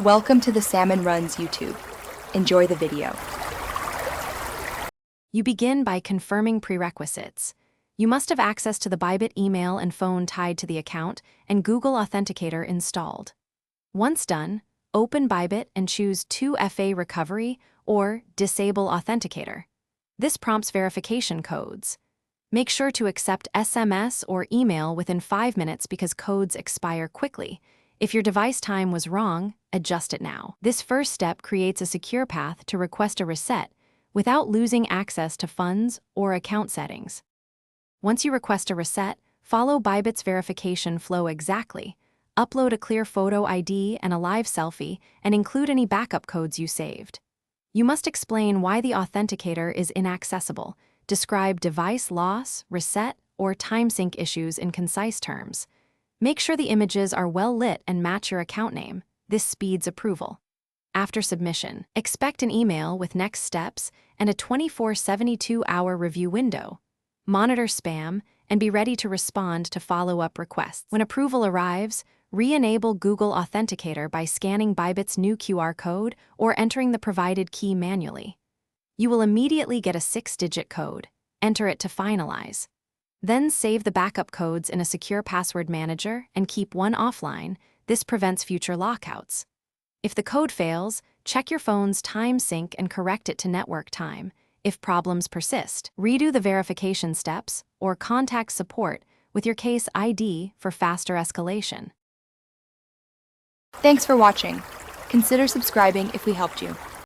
Welcome to the Salmon Runs YouTube. Enjoy the video. You begin by confirming prerequisites. You must have access to the Bybit email and phone tied to the account and Google Authenticator installed. Once done, open Bybit and choose 2FA Recovery or Disable Authenticator. This prompts verification codes. Make sure to accept SMS or email within 5 minutes because codes expire quickly. If your device time was wrong, adjust it now. This first step creates a secure path to request a reset without losing access to funds or account settings. Once you request a reset, follow Bybit's verification flow exactly. Upload a clear photo ID and a live selfie, and include any backup codes you saved. You must explain why the authenticator is inaccessible. Describe device loss, reset, or time sync issues in concise terms. Make sure the images are well lit and match your account name. This speeds approval. After submission, expect an email with next steps and a 72-hour review window. Monitor spam and be ready to respond to follow-up requests. When approval arrives, re-enable Google Authenticator by scanning Bybit's new QR code or entering the provided key manually. You will immediately get a 6-digit code. Enter it to finalize. Then save the backup codes in a secure password manager and keep one offline. This prevents future lockouts. If the code fails, check your phone's time sync and correct it to network time. If problems persist, redo the verification steps or contact support with your case ID for faster escalation. Thanks for watching. Consider subscribing if we helped you.